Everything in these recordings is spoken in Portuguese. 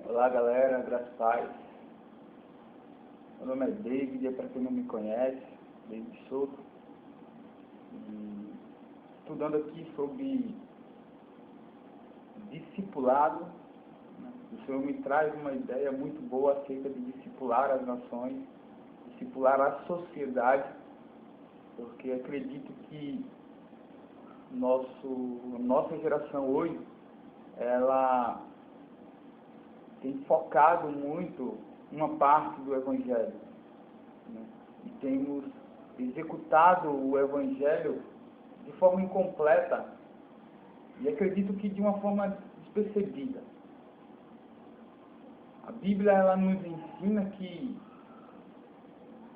Olá galera, graças a Deus. Meu nome é David, para quem não me conhece, David Souto. E estudando aqui sobre discipulado, né? O Senhor me traz uma ideia muito boa acerca de discipular as nações, discipular a sociedade, porque acredito que nossa geração hoje, ela tem focado muito uma parte do Evangelho, né? E temos executado o Evangelho de forma incompleta e acredito que de uma forma despercebida. A Bíblia ela nos ensina que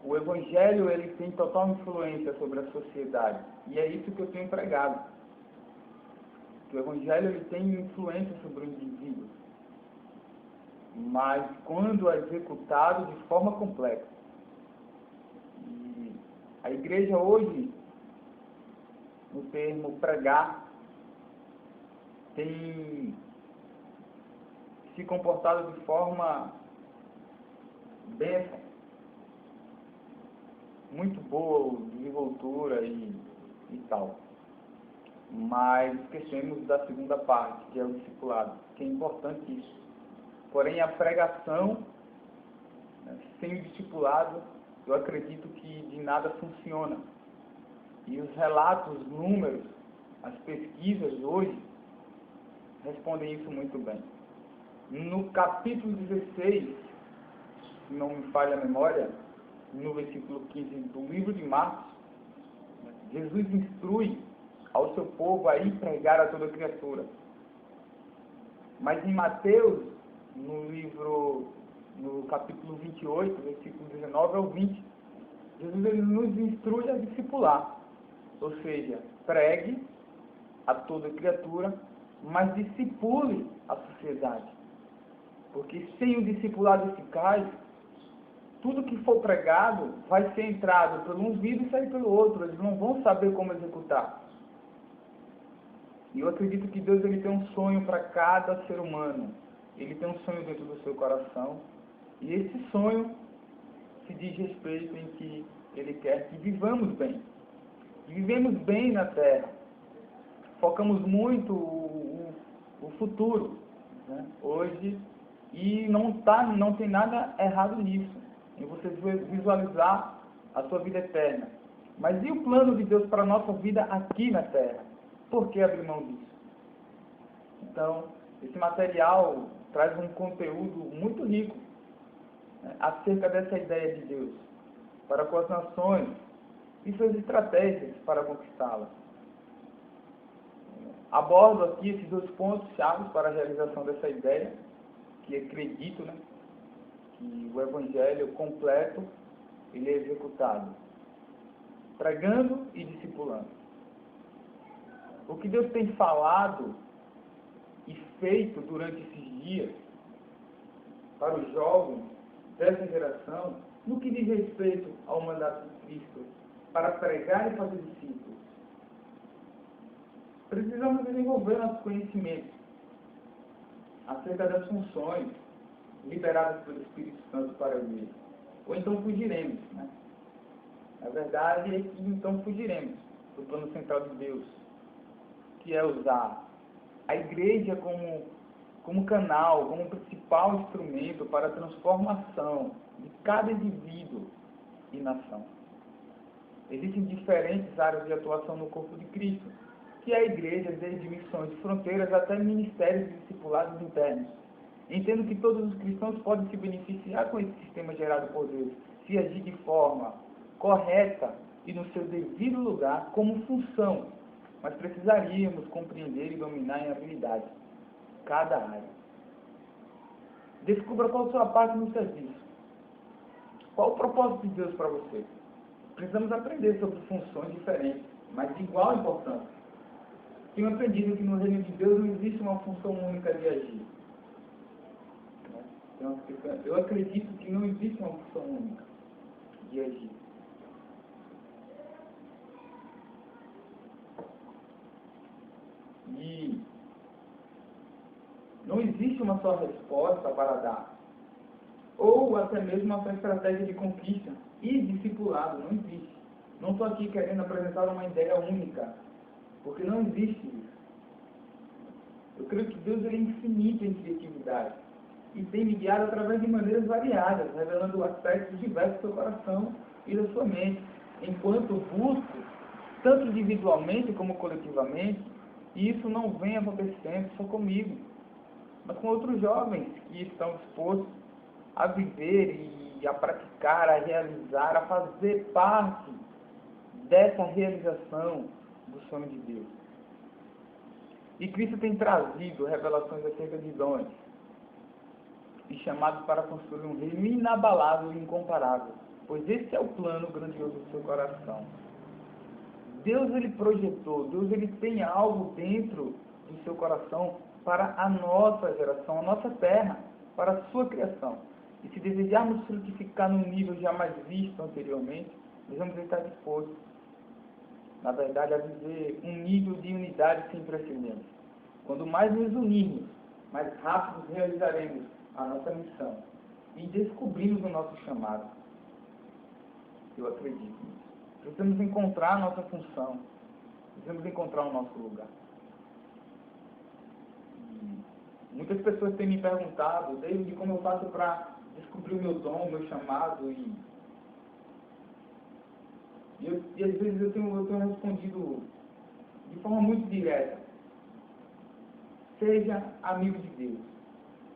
o Evangelho ele tem total influência sobre a sociedade e é isso que eu tenho pregado. Que o Evangelho ele tem influência sobre o indivíduo, mas quando é executado de forma completa. E a igreja hoje, no termo pregar, tem se comportado de forma bênção, muito boa, desenvoltura e tal. Mas esquecemos da segunda parte, que é o discipulado, que é importante isso. Porém, a pregação, né, sem o discipulado, eu acredito que de nada funciona. E os relatos, os números, as pesquisas hoje respondem isso muito bem. No capítulo 16, se não me falha a memória, no versículo 15 do livro de Marcos, Jesus instrui ao seu povo a ir pregar a toda criatura. Mas em Mateus, no capítulo 28, versículo 19 ao 20, Jesus ele nos instrui a discipular. Ou seja, pregue a toda criatura, mas discipule a sociedade. Porque sem o discipulado eficaz, tudo que for pregado vai ser entrado por um ouvido e sair pelo outro. Eles não vão saber como executar. E eu acredito que Deus ele tem um sonho para cada ser humano. Ele tem um sonho dentro do seu coração. E esse sonho se diz respeito em que Ele quer que vivamos bem. E vivemos bem na Terra. Focamos muito o futuro, né, hoje. E não tem nada errado nisso. Em você visualizar a sua vida eterna. Mas e o plano de Deus para a nossa vida aqui na Terra? Por que abrir mão disso? Então, esse material traz um conteúdo muito rico, né, acerca dessa ideia de Deus para com as nações e suas estratégias para conquistá-las. Abordo aqui esses dois pontos chaves para a realização dessa ideia, que acredito, né, que o Evangelho completo ele é executado, pregando e discipulando. O que Deus tem falado e feito durante esses dias para os jovens dessa geração, no que diz respeito ao mandato de Cristo, para pregar e fazer discípulos. Precisamos desenvolver nosso conhecimento acerca das funções liberadas pelo Espírito Santo para ele. Ou então fugiremos, né? A verdade é que então fugiremos do plano central de Deus, que é usar a igreja como canal, como principal instrumento para a transformação de cada indivíduo e nação. Existem diferentes áreas de atuação no corpo de Cristo, que é a igreja, desde missões de fronteiras até ministérios e discipulados internos. Entendo que todos os cristãos podem se beneficiar com esse sistema gerado por Deus, se agir de forma correta e no seu devido lugar como função, mas precisaríamos compreender e dominar em habilidade cada área. Descubra qual a sua parte no serviço. Qual o propósito de Deus para você? Precisamos aprender sobre funções diferentes, mas de igual importância. Tenho aprendido que no reino de Deus não existe uma função única de agir. Eu acredito que não existe uma função única de agir. E Não existe uma só resposta para dar. Ou até mesmo uma só estratégia de conquista e discipulado. Não existe. Não estou aqui querendo apresentar uma ideia única, porque não existe isso. Eu creio que Deus ele é infinito em criatividade e tem me guiado através de maneiras variadas, revelando aspectos diversos do seu coração e da sua mente, enquanto busco, tanto individualmente como coletivamente, e isso não vem acontecendo só comigo, mas com outros jovens que estão dispostos a viver e a praticar, a realizar, a fazer parte dessa realização do sonho de Deus. E Cristo tem trazido revelações acerca de dons e chamados para construir um reino inabalável e incomparável, pois esse é o plano grandioso do seu coração. Deus ele projetou, Deus ele tem algo dentro do seu coração para a nossa geração, a nossa terra, para a sua criação. E se desejarmos frutificar num nível jamais visto anteriormente, devemos estar dispostos, na verdade, a viver um nível de unidade sem precedentes. Quando mais nos unirmos, mais rápido realizaremos a nossa missão e descobrimos o nosso chamado. Eu acredito nisso. Precisamos encontrar a nossa função. Precisamos encontrar o nosso lugar. Muitas pessoas têm me perguntado, desde como eu faço para descobrir o meu dom, o meu chamado, e às vezes eu tenho respondido de forma muito direta. Seja amigo de Deus.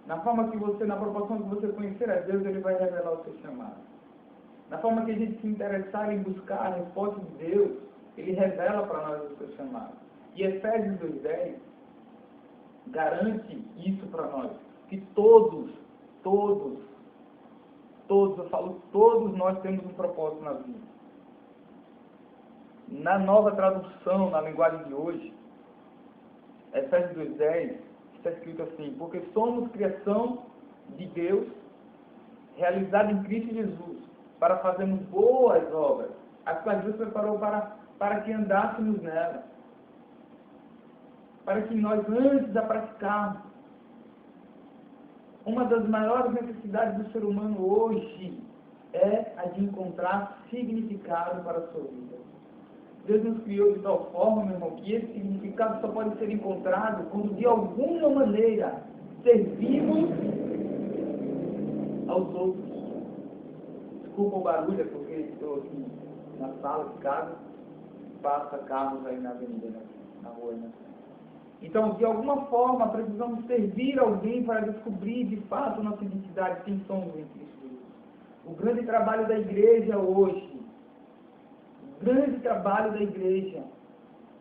Na proporção que você conhecer a Deus, Ele vai revelar o seu chamado. Na forma que a gente se interessar em buscar a resposta de Deus, Ele revela para nós o seu chamado. E Efésios 2:10 garante isso para nós, que todos, eu falo todos nós temos um propósito na vida. Na nova tradução, na linguagem de hoje, Efésios 2:10, está escrito assim: porque somos criação de Deus, realizada em Cristo Jesus, para fazermos boas obras, as quais Deus preparou para que andássemos nelas, para que nós antes a praticarmos. Uma das maiores necessidades do ser humano hoje é a de encontrar significado para a sua vida. Deus nos criou de tal forma, meu irmão, que esse significado só pode ser encontrado quando de alguma maneira servimos aos outros. Desculpa o barulho, é porque estou aqui na sala de casa, passa carros aí na avenida, na rua, né? Então, de alguma forma, precisamos servir alguém para descobrir de fato nossa identidade, quem somos em Cristo Jesus. O grande trabalho da igreja hoje,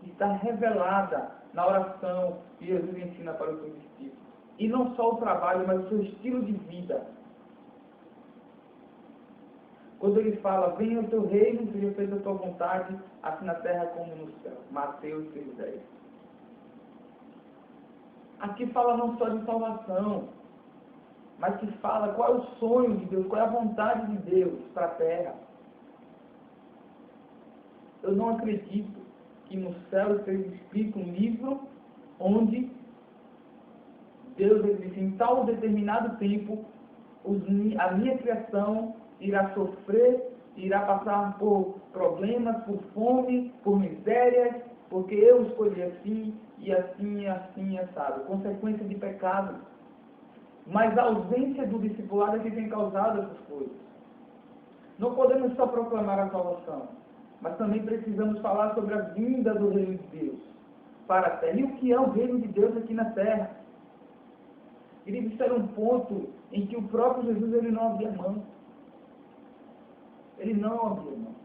está revelada na oração que Jesus ensina para os seus discípulos. E não só o trabalho, mas o seu estilo de vida. Quando ele fala, venha o teu reino, seja feita a tua vontade, assim na terra como no céu. Mateus 6:10. Aqui fala não só de salvação, mas que fala qual é o sonho de Deus, qual é a vontade de Deus para a terra. Eu não acredito que no céu esteja escrito um livro onde Deus disse, em tal determinado tempo, a minha criação irá sofrer, irá passar por problemas, por fome, por misérias, porque eu escolhi assim, e assim, assado. Consequência de pecado. Mas a ausência do discipulado é que tem causado essas coisas. Não podemos só proclamar a salvação, mas também precisamos falar sobre a vinda do reino de Deus para a terra. E o que é o reino de Deus aqui na terra? Queridos, isso era um ponto em que o próprio Jesus ele não abria mão. Ele não abria mão.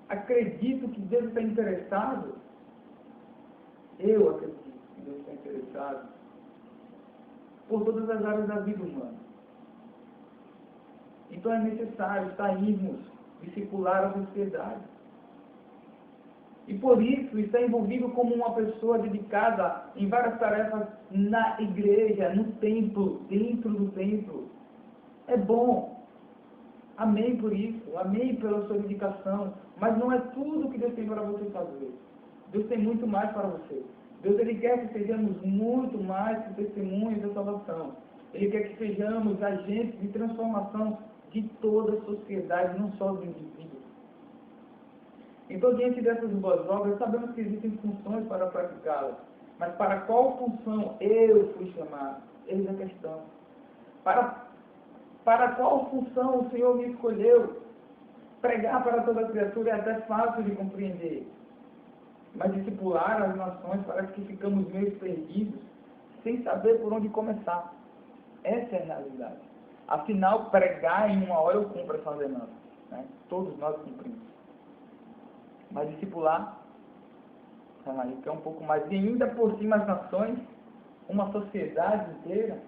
Acredito que Deus está interessado. Eu acredito que Deus está interessado por todas as áreas da vida humana. Então é necessário sairmos, discipular a sociedade. E por isso está envolvido como uma pessoa dedicada em várias tarefas na igreja, no templo, dentro do templo. É bom. Amém por isso. Amém pela sua dedicação. Mas não é tudo que Deus tem para você fazer. Deus tem muito mais para você. Deus, Ele quer que sejamos muito mais que testemunhas da salvação. Ele quer que sejamos agentes de transformação de toda a sociedade, não só do indivíduo. Então, diante dessas boas obras, sabemos que existem funções para praticá-las. Mas para qual função eu fui chamado? Eis a questão. Para qual função o Senhor me escolheu? Pregar para toda criatura é até fácil de compreender. Mas discipular as nações parece que ficamos meio perdidos, sem saber por onde começar. Essa é a realidade. Afinal, pregar em uma hora eu cumpro essa ordenança. Né? Todos nós cumprimos. Mas discipular, aí que é um pouco mais. E ainda por cima as nações, uma sociedade inteira,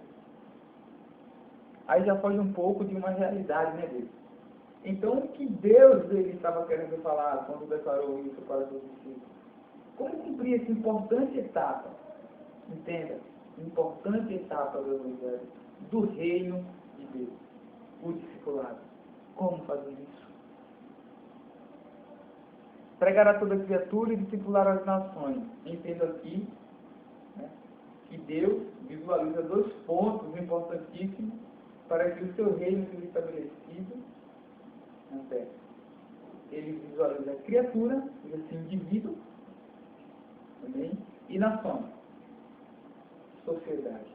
aí já foge um pouco de uma realidade, né, Deus? Então, o que Deus ele estava querendo falar quando declarou isso para os seus discípulos? Como cumprir essa importante etapa? Entenda, importante etapa do Evangelho, do reino de Deus, o discipulado. Como fazer isso? Pregar a toda criatura e discipular as nações. Entendo aqui, né, que Deus visualiza 2 pontos importantíssimos para que o seu reino seja estabelecido na terra. Ele visualiza a criatura, esse indivíduo, também, e nações, sociedade.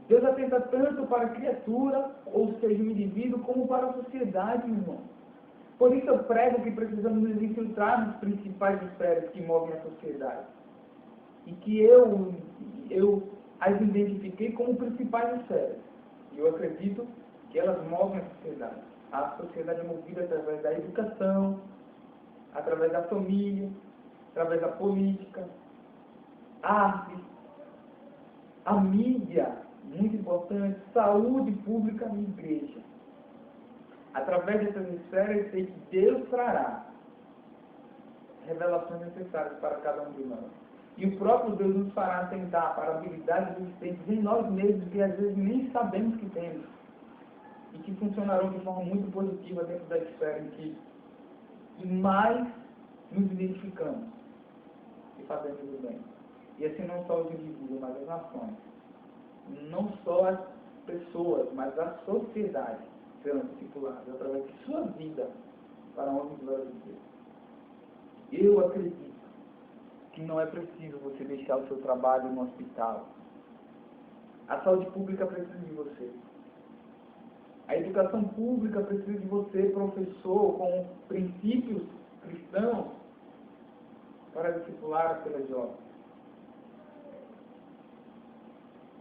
Deus atenta tanto para a criatura, ou seja, o indivíduo, como para a sociedade, meu irmão. Por isso eu prego que precisamos nos infiltrar nos principais esferas que movem a sociedade. E que eu as identifiquei como principais esferas. E eu acredito que elas movem a sociedade. A sociedade é movida através da educação, através da família, através da política, arte, a mídia, muito importante, saúde pública e igreja. Através dessas esferas, sei que Deus trará revelações necessárias para cada um de nós. E o próprio Deus nos fará atentar para habilidades existentes em nós mesmos que às vezes nem sabemos que temos. E que funcionarão de forma muito positiva dentro da esfera em que mais nos identificamos e fazemos o bem. E assim não só os indivíduos, mas as nações. Não só as pessoas, mas a sociedade serão discipuladas através de sua vida para a honra e glória de Deus. Eu acredito que não é preciso você deixar o seu trabalho no hospital. A saúde pública precisa de você. A educação pública precisa de você, professor, com princípios cristãos, para discipular aquelas jovens.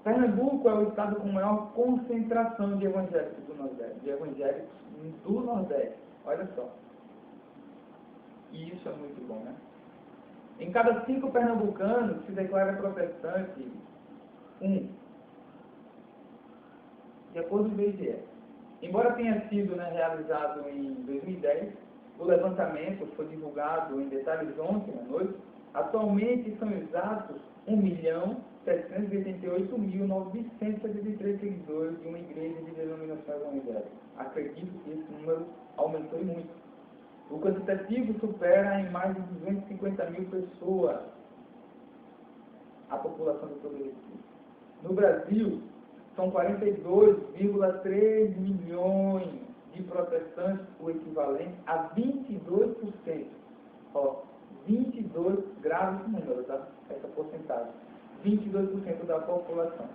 Pernambuco é o estado com maior concentração de evangélicos do Nordeste. Olha só. E isso é muito bom, né? Em cada 5 pernambucanos se declara protestante 1. De acordo com o IBGE. Embora tenha sido, né, realizado em 2010, o levantamento foi divulgado em detalhes ontem à noite. Atualmente são exatos 1.788.973 seguidores de uma igreja de denominação evangélica. Acredito que esse número aumentou muito. O quantitativo supera em mais de 250 mil pessoas a população do todo Recife. No Brasil, são 42,3 milhões de protestantes, o equivalente a 22%. Ó, 22, grave esse número, tá? Essa porcentagem. 22% da população.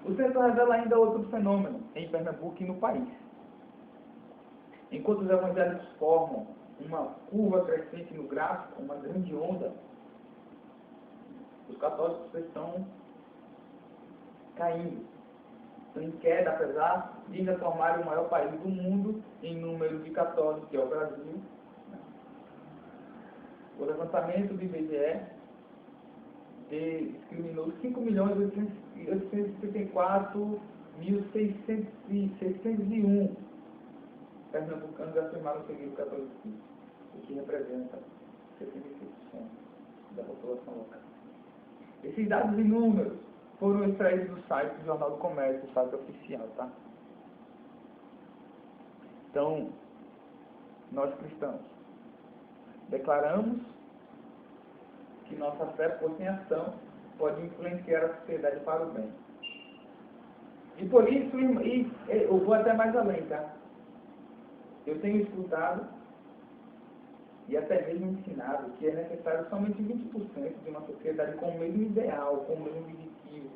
O censo revela ainda outro fenômeno em Pernambuco e no país. Enquanto os evangélicos formam uma curva crescente no gráfico, uma grande onda, os católicos estão caindo. Estão em queda, apesar de ainda formarem o maior país do mundo em número de católicos, que é o Brasil. O levantamento do IBGE discriminou 5.854.601 pernambucanos afirmaram seguir o catolicismo, o que representa 76% da população local. Esses dados e números foram extraídos do site do Jornal do Comércio, o site oficial, tá? Então, nós cristãos declaramos que nossa fé, por sem ação, pode influenciar a sociedade para o bem. E por isso, eu vou até mais além, tá? Eu tenho escutado e até mesmo ensinado que é necessário somente 20% de uma sociedade com o mesmo ideal, com o mesmo objetivo,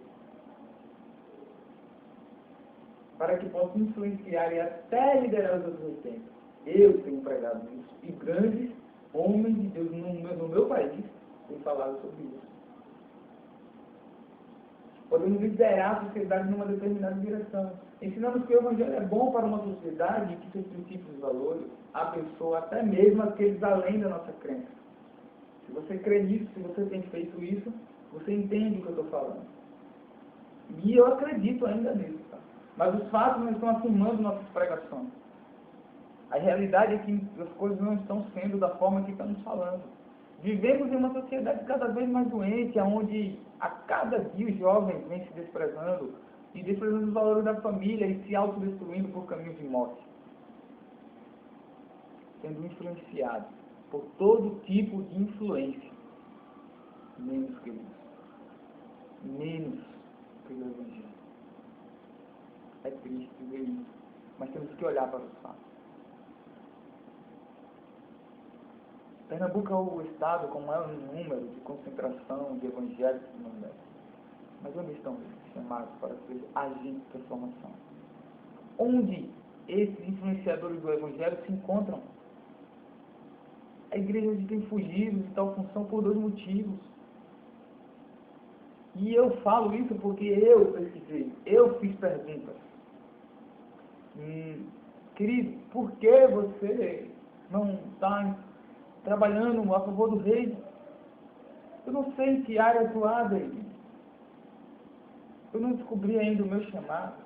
para que possa influenciar e até liderar os outros 80. Eu tenho pregado isso, e grandes homens de Deus no meu país têm falado sobre isso. Podemos liderar a sociedade numa determinada direção. Ensinamos que o Evangelho é bom para uma sociedade e que seus princípios e valores abençoam até mesmo aqueles além da nossa crença. Se você crê nisso, se você tem feito isso, você entende o que eu estou falando. E eu acredito ainda nisso. Tá? Mas os fatos não estão afirmando nossas pregações. A realidade é que as coisas não estão sendo da forma que estamos falando. Vivemos em uma sociedade cada vez mais doente, onde a cada dia os jovens vêm se desprezando e desprezando os valores da família e se autodestruindo por caminhos de morte. Sendo influenciados por todo tipo de influência. Menos que isso. Menos que o Evangelho. É triste ver isso, mas temos que olhar para os fatos. Pernambuco é o estado com maior número de concentração de evangélicos no Nordeste. Mas onde estão eles chamados para ser agentes de transformação? Onde esses influenciadores do Evangelho se encontram? A igreja hoje tem fugido de tal função por 2 motivos. E eu falo isso porque eu pesquisei, eu fiz perguntas. Querido, por que você não está trabalhando a favor do reino? Eu não sei em que área atuar, David. Eu não descobri ainda o meu chamado.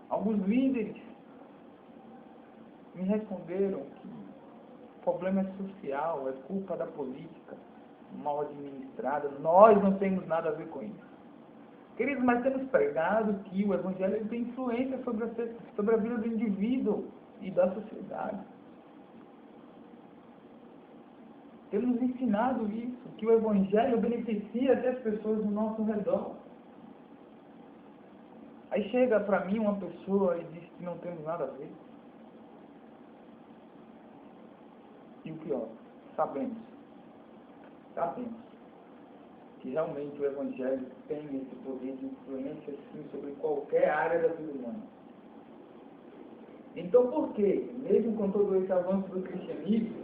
Alguns líderes me responderam que o problema é social, é culpa da política, mal administrada. Nós não temos nada a ver com isso. Queridos, mas temos pregado que o Evangelho tem influência sobre a vida do indivíduo e da sociedade. Temos ensinado isso, que o Evangelho beneficia até as pessoas do nosso redor. Aí chega para mim uma pessoa e diz que não temos nada a ver. E o pior, sabemos que realmente o Evangelho tem esse poder de influência sim, sobre qualquer área da vida humana. Então por que, mesmo com todo esse avanço do cristianismo,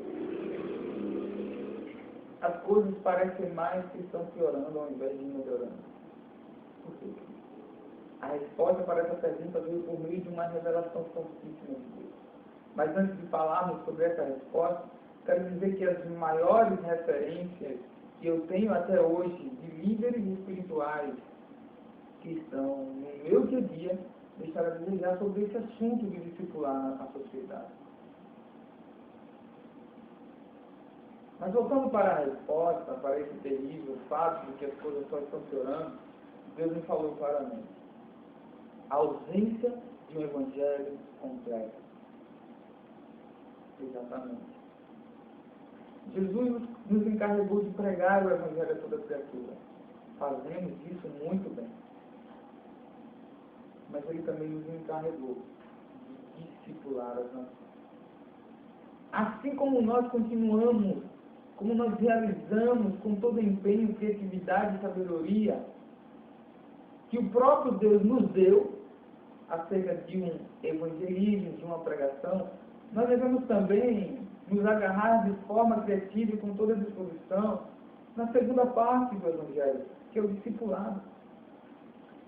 as coisas parecem mais que estão piorando ao invés de melhorando? Por quê? A resposta para essa pergunta veio por meio de uma revelação fortíssima de Deus. Mas antes de falarmos sobre essa resposta, quero dizer que as maiores referências que eu tenho até hoje de líderes espirituais que estão no meu dia a dia deixaram a desejar sobre esse assunto de discipular na sociedade. Mas voltando para a resposta, para esse terrível fato de que as coisas só estão piorando, Deus me falou claramente. A ausência de um evangelho completo. Exatamente. Jesus nos encarregou de pregar o evangelho a toda criatura. Fazemos isso muito bem. Mas Ele também nos encarregou de discipular as nações. Assim como nós continuamos, como nós realizamos com todo empenho, criatividade e sabedoria, que o próprio Deus nos deu, acerca de um evangelismo, de uma pregação, nós devemos também nos agarrar de forma criativa e com toda a disposição na segunda parte do Evangelho, que é o discipulado.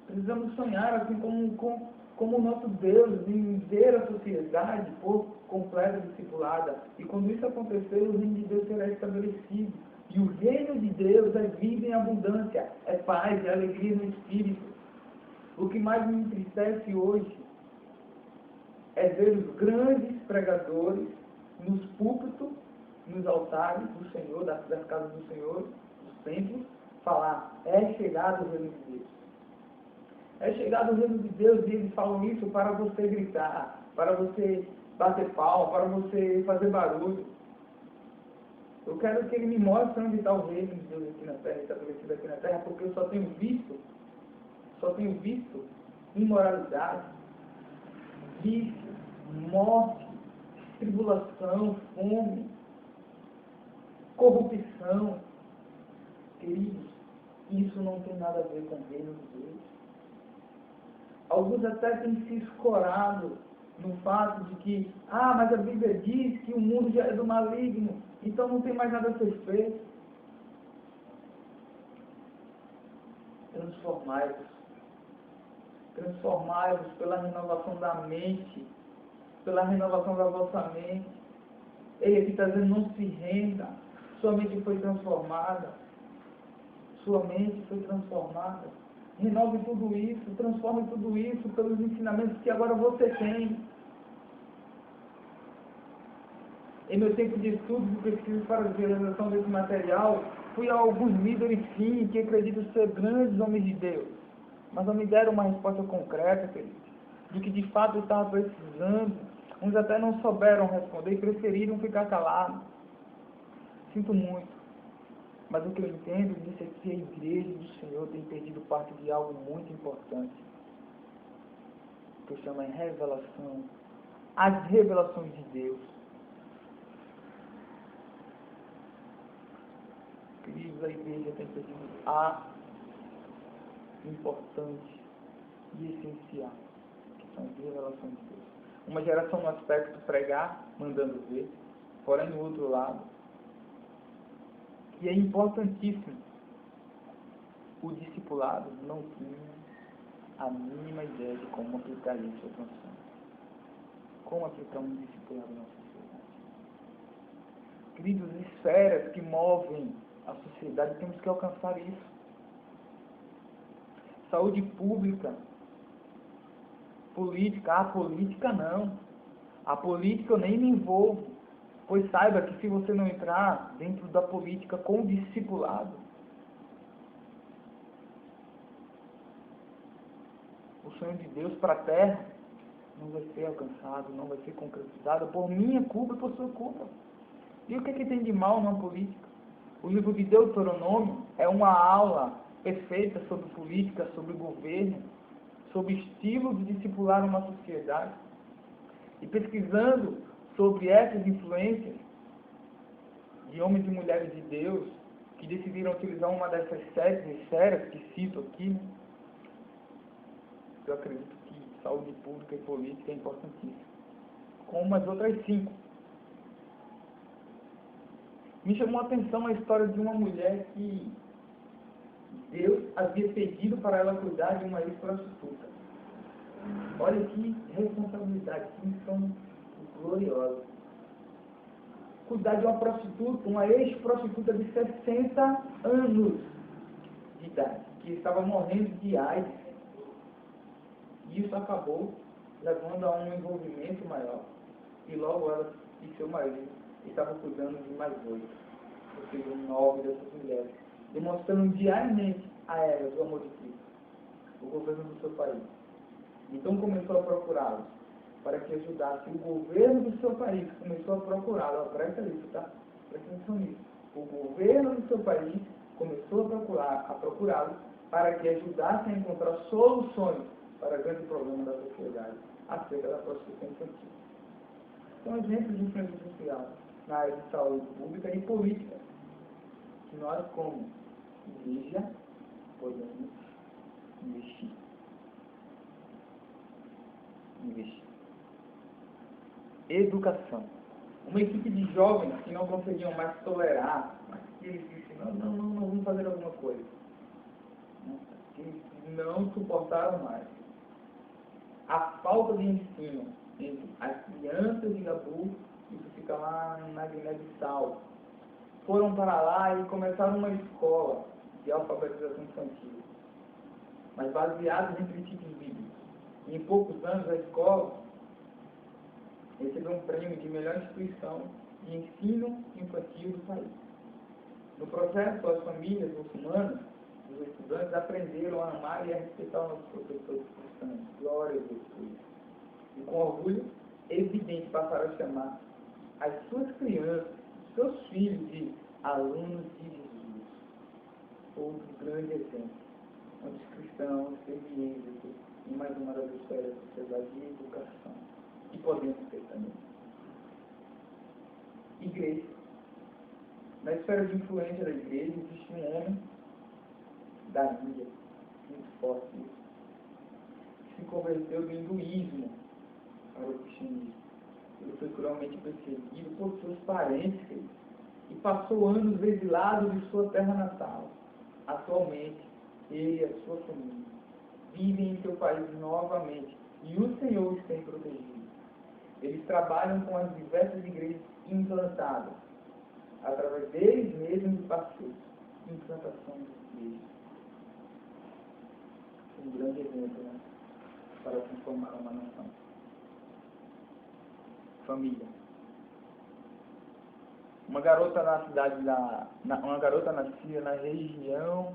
Precisamos sonhar assim como o nosso Deus em ver a sociedade por completa discipulada. E quando isso acontecer, o reino de Deus será estabelecido. E o reino de Deus é vida em abundância, é paz, é alegria no Espírito. O que mais me entristece hoje é ver os grandes pregadores nos púlpitos, nos altares do Senhor, das casas do Senhor, dos templos, falar, é chegado o reino de Deus. É chegado o reino de Deus e eles falam isso para você gritar, para você bater palma, para você fazer barulho. Eu quero que ele me mostre onde está o reino de Deus aqui na terra, estabelecido aqui na terra, porque eu só tenho visto imoralidade, vício, morte, tribulação, fome, corrupção. Queridos, isso não tem nada a ver com o reino de Deus. Alguns até têm se escorado no fato de que, mas a Bíblia diz que o mundo já é do maligno, então não tem mais nada a ser feito. Transformai-vos pela renovação da mente, pela renovação da vossa mente. Ele aqui está dizendo, não se renda, sua mente foi transformada. Sua mente foi transformada. Renove tudo isso, transforme tudo isso pelos ensinamentos que agora você tem. Em meu tempo de estudo e pesquisa para a realização desse material, fui a alguns líderes, sim, que acreditam ser grandes homens de Deus, mas não me deram uma resposta concreta, queridos, do que de fato eu estava precisando. Uns até não souberam responder e preferiram ficar calados. Sinto muito, mas o que eu entendo disso é que a igreja do Senhor tem perdido parte de algo muito importante, que eu chamo de revelação, as revelações de Deus. Queridos, a igreja tem perdido a importante e essencial, que são as revelações de Deus. Uma geração no aspecto pregar, mandando ver, porém no outro lado, que é importantíssimo, o discipulado não tinha a mínima ideia de como aplicar isso à função. Como aplicar um discipulado na sociedade. Queridos, esferas que movem a sociedade, temos que alcançar isso. Saúde pública, política, a política não. A política eu nem me envolvo, pois saiba que se você não entrar dentro da política com o discipulado, o sonho de Deus para a terra não vai ser alcançado, não vai ser concretizado por minha culpa e por sua culpa. E o que tem de mal na política? O livro de Deuteronômio é uma aula perfeita sobre política, sobre governo, sobre estilo de discipular uma sociedade. E pesquisando sobre essas influências de homens e mulheres de Deus que decidiram utilizar uma dessas 7 esferas que cito aqui, eu acredito que saúde pública e política é importantíssima, como as outras 5. Me chamou a atenção a história de uma mulher que Deus havia pedido para ela cuidar de uma ex-prostituta. Olha que responsabilidade, que missão gloriosa. Cuidar de uma prostituta, uma ex-prostituta de 60 anos de idade, que estava morrendo de AIDS. E isso acabou levando a um envolvimento maior. E logo ela e seu marido estavam cuidando de mais 8, ou seja, 9 dessas mulheres, demonstrando diariamente a elas o amor de Cristo, o governo do seu país. Então começou a procurá-los para que ajudasse. O governo do seu país começou a procurá-los. Presta isso, tá? Presta atenção nisso. O governo do seu país começou a procurá-los para que ajudassem a encontrar soluções para o grande problema da sociedade, acerca da prostituição infantil. São exemplos de influência social na área de saúde pública e política, que nós, como igreja, podemos investir. Educação. Uma equipe de jovens que não conseguiam mais tolerar, mas que eles disseram, não, vamos fazer alguma coisa. Que eles não suportaram mais a falta de ensino entre as crianças de Gabu, isso fica lá na Guiné-Bissau. Foram para lá e começaram uma escola de alfabetização infantil, mas baseados em princípios bíblicos. E em poucos anos a escola recebeu um prêmio de melhor instituição de ensino infantil do país. No processo, as famílias muçulmanas, os estudantes aprenderam a amar e a respeitar os nossos professores cristãos. Glória a Deus por isso. E com orgulho evidente passaram a chamar as suas crianças, seus filhos de alunos de Jesus. Outro grande exemplo, onde os cristãos têm êxito em mais uma das esferas da sociedade de educação. E podemos ter também. Igreja. Na esfera de influência da igreja existe um homem da Índia, muito forte, que se converteu do hinduísmo para o cristianismo. Ele foi cruelmente perseguido por seus parentes e passou anos exilado de sua terra natal. Atualmente, ele e a sua família vivem em seu país novamente e o Senhor os tem protegido. Eles trabalham com as diversas igrejas implantadas, através deles mesmos e parceiros, implantação de igrejas. Um grande exemplo, né, para transformar uma nação. Família. Uma garota na cidade uma garota nascida na região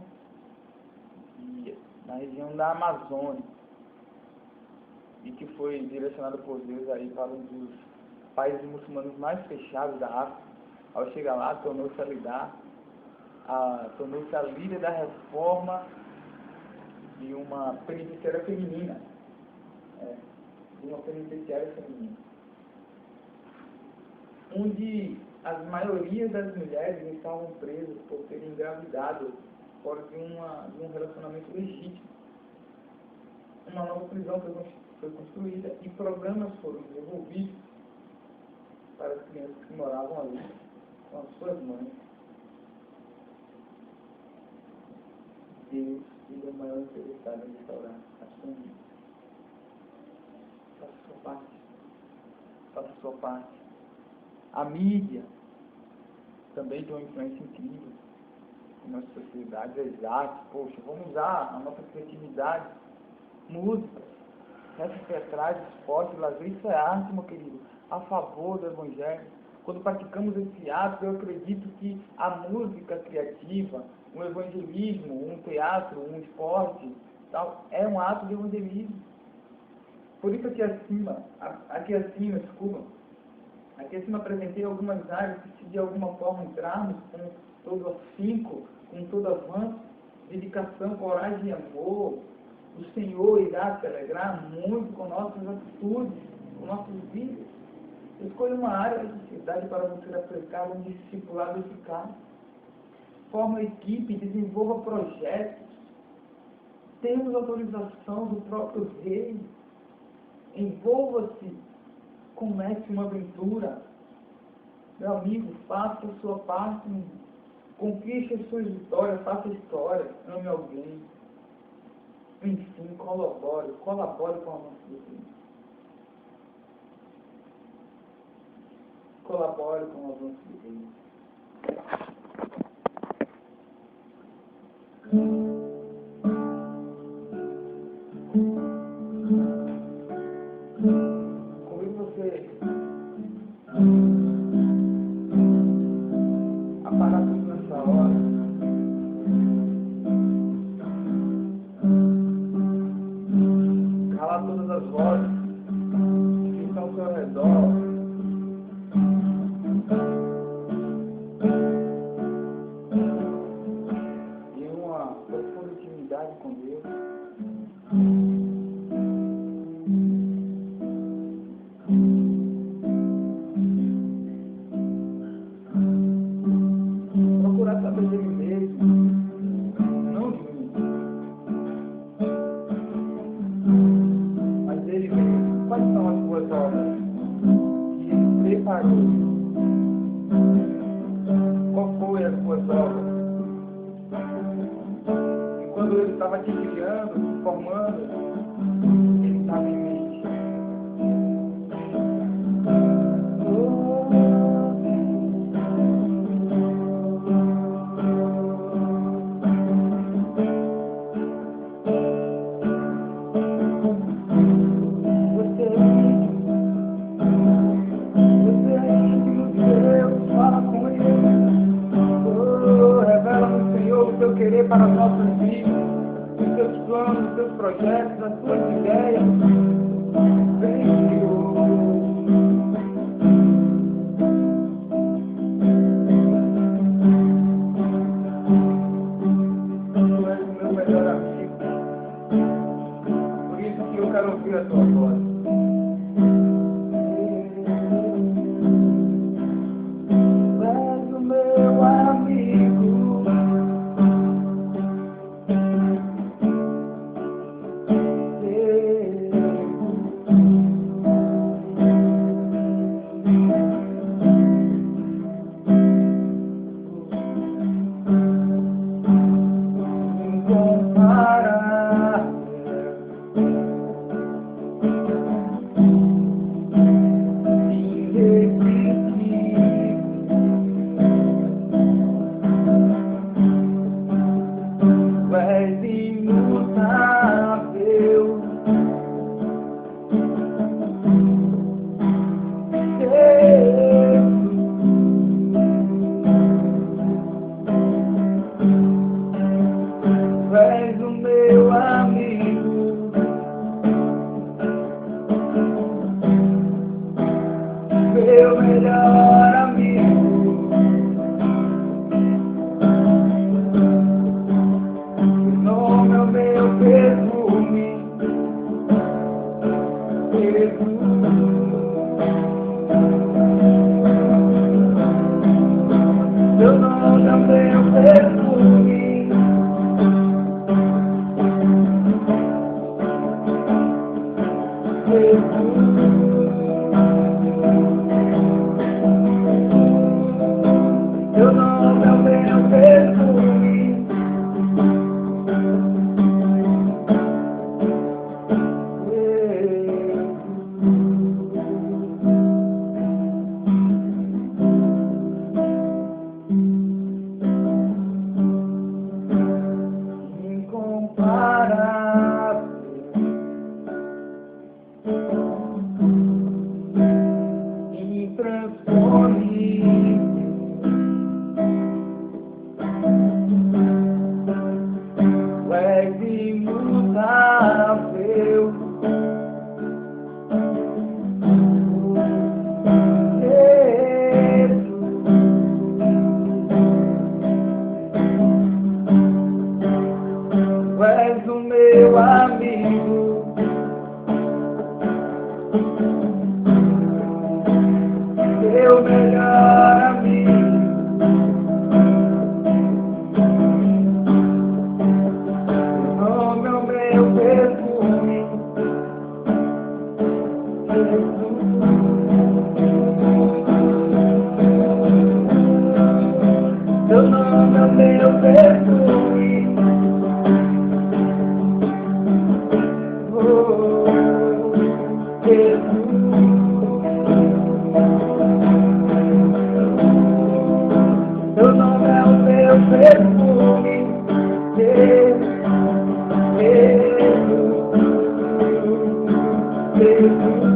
da Amazônia e que foi direcionada por Deus aí para um dos países muçulmanos mais fechados da África. Ao chegar lá, tornou-se a líder da reforma de uma penitenciária feminina. Onde as maiorias das mulheres estavam presas por terem engravidado fora de um relacionamento legítimo. Uma nova prisão foi construída e programas foram desenvolvidos para as crianças que moravam ali com as suas mães. Deus é o maior interessado em restaurar as famílias. Faça a sua parte. Faça a sua parte. A mídia também tem uma influência incrível na nossa sociedade. Exato. Poxa, vamos usar a nossa criatividade, música, resta teatrais, esporte, lazer, isso é arte, meu querido, a favor do Evangelho. Quando praticamos esse ato, eu acredito que a música criativa, um evangelismo, um teatro, um esporte, tal, é um ato de evangelismo. Por isso aqui acima apresentei algumas áreas que, se de alguma forma entrarmos com todo afinco, com todo avanço, dedicação, coragem e amor, o Senhor irá se alegrar muito com nossas atitudes, com nossas vidas. Escolha uma área da sociedade para você aplicar um discipulado eficaz. Forma equipe, desenvolva projetos. Temos autorização do próprio Rei. Envolva-se. Comece uma aventura. Meu amigo, faça a sua parte. Conquiste as suas vitórias, faça história. Ame alguém. Enfim, colabore com a nossa vida. Colabore com o avanço de Deus. Convido você a parar tudo nessa hora. Calar todas as vozes que estão ao seu redor. Com Deus. Procurar saber dele mesmo, não de mim, mas dele mesmo. Quais são as suas obras que ele preparou? Qual foi as suas obras? Quando ele estava te criando, te formando, ele estava em mente. Você é íntimo de Deus, fala com ele. Revela no Senhor o teu querer para as nossas vidas. Os seus planos, os seus projetos, as suas ideias. Vem, Senhor. melhor amigo. Por isso que eu quero ouvir a tua voz. Meu melhor amigo, o nome é o meu perfume, Jesus. Seu nome é o meu perfume, Jesus. Seu nome é o meu perfume, incomparável, intransponível. És imutável, Jesus. És o meu amigo, meu melhor amigo. Seu nome é o meu perfume, oh, Jesus. Seu nome é o meu perfume, Jesus, Jesus.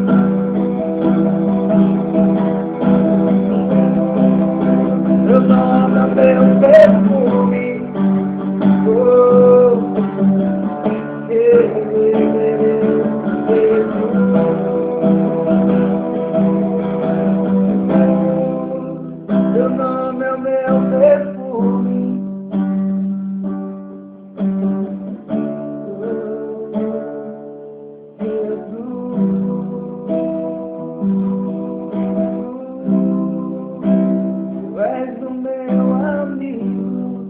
Seu nome é o meu perfume, oh, Jesus. Seu nome é o meu perfume, Tu és o meu amigo,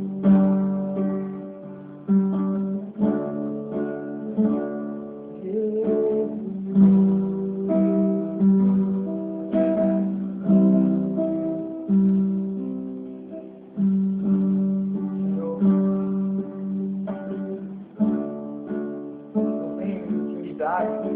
eu tenho intimidade.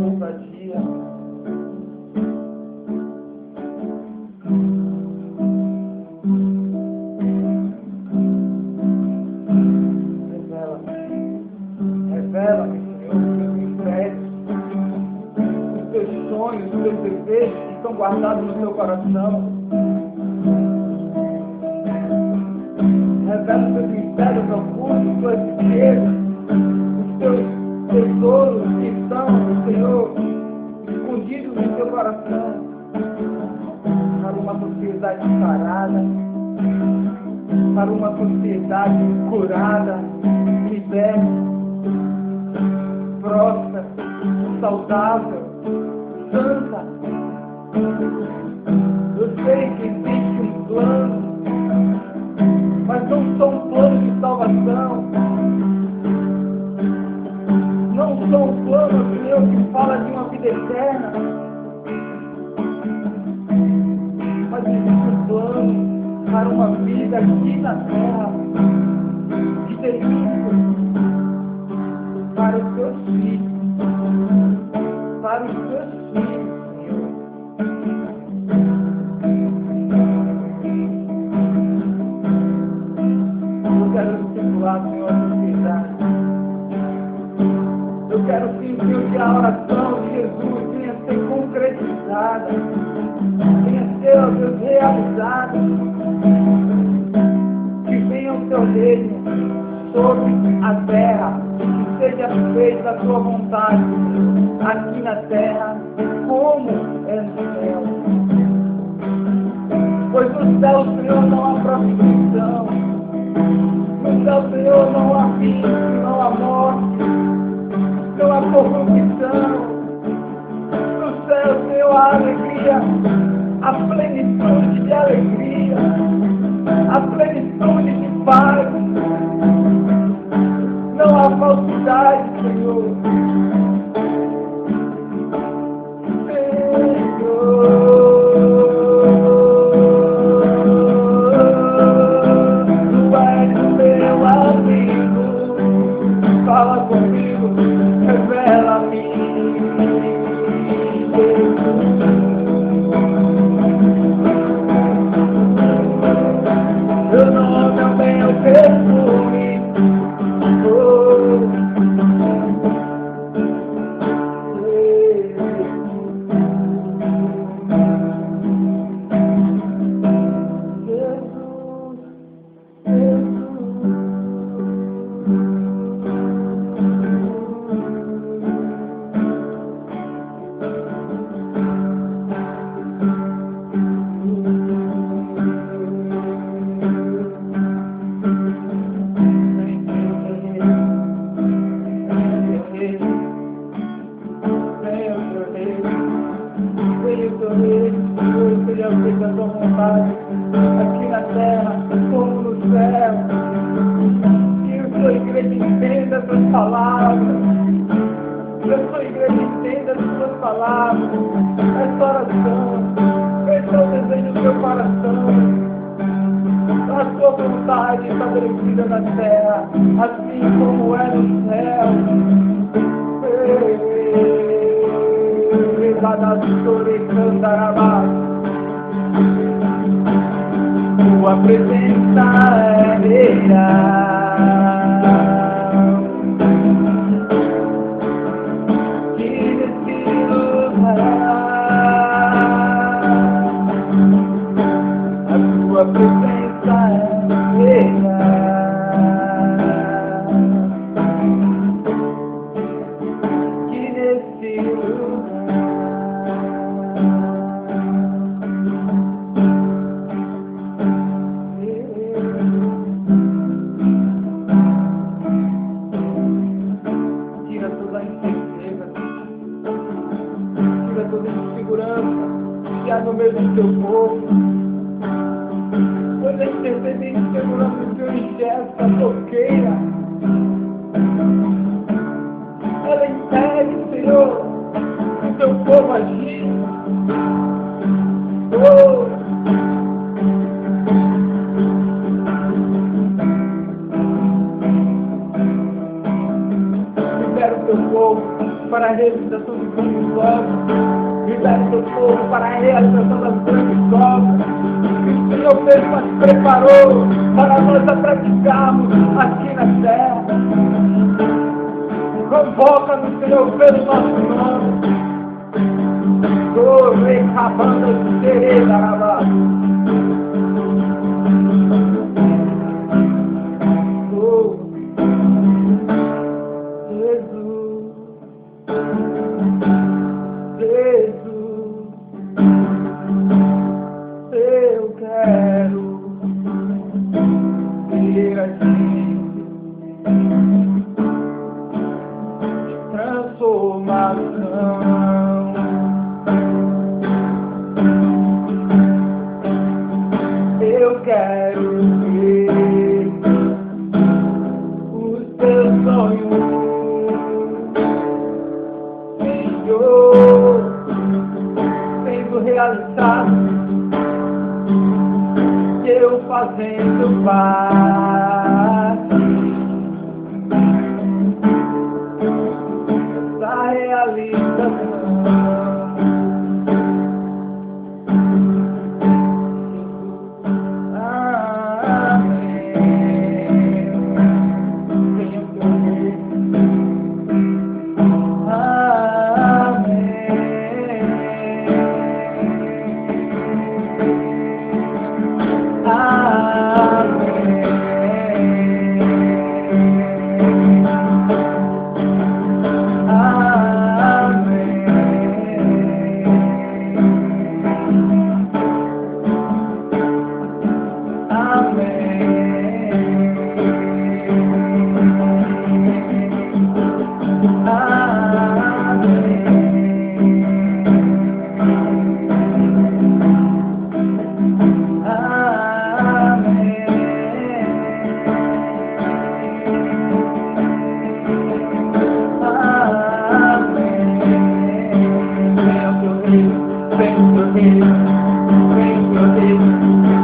Ousadia. Revela-me, Senhor, os teus mistérios, os teus sonhos, os teus desejos que estão guardados no teu coração. Revela os teus mistérios ocultos, tuas riquezas, os teus tesouros que estão, Senhor, escondidos no seu coração, para uma sociedade sarada, para uma sociedade curada, liberta, próspera, saudável, santa. Eu sei que existe um plano, mas não são um plano de salvação. Não são um plano, Senhor, que fala de uma vida eterna, mas existe um plano para uma vida aqui na terra, de delícia, para os teus filhos, para os teus filhos, Senhor. Eu quero estimular, Senhor, a sociedade. Eu quero sim, Senhor, que a oração de Jesus venha a ser concretizada, venha a ser, ó Deus, realizada, que venha o teu reino sobre a terra, que seja feita a tua vontade, aqui na terra, como é no céu. Pois no céu, Senhor, não há prostituição, no céu, Senhor, não há vício, não há morte, não há corrupção. No céu, Senhor, há alegria, a plenitude de alegria, a plenitude de paz. Não há falsidade, Senhor. Tu és o meu amigo, fala comigo, revela-me. Eu não também o perfume. Seja feita a tua vontade, aqui na terra, como no céu. Que a sua igreja entenda as tuas palavras, que a sua igreja entenda as tuas palavras, essa oração, esse é o desejo do teu coração, a tua vontade estabelecida na terra, assim como é no céu. Tua presença é real, que nesse lugar a tua presença é real, que nesse lugar toda insegurança que há no meio do teu povo. Toda incerteza e insegurança do teu enxerga, a toqueira. Ela impede, Senhor, o teu povo agir. Oh! Libera o teu povo para a realização dos grandes obras. Libera o teu povo para a realização das grandes obras que o Senhor fez, mas preparou para nós a praticarmos aqui na terra. Convoca-nos, Senhor, pelo nosso nome. Recabando de sereda, Jesus. transformação. Eu quero ver os teus sonhos, Senhor, sendo realizados, e eu fazendo parte da realização.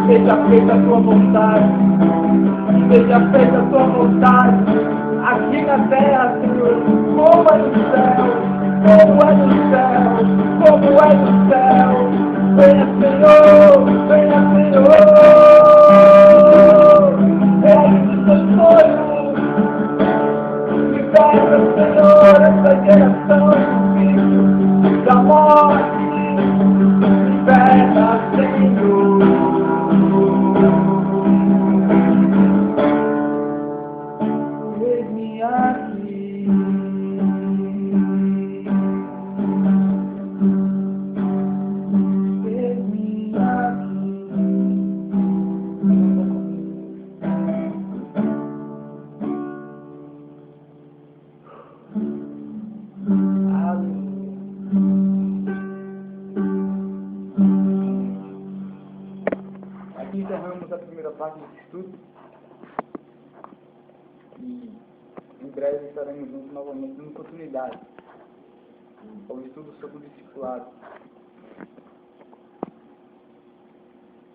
Seja feita a tua vontade, seja feita a tua vontade, aqui na terra, Senhor, como é no céu, como é no céu, como é no céu. Venha, Senhor, venha, Senhor, realize os teus sonhos, liberta, Senhor, essa geração da morte, liberta, Senhor. Eis-me aqui, eis-me aqui. Aqui encerramos a primeira parte desse estudo e em breve estaremos juntos novamente numa oportunidade ao estudo sobre o discipulado.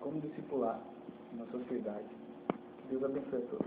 Como discipular na sociedade. Que Deus abençoe a todos.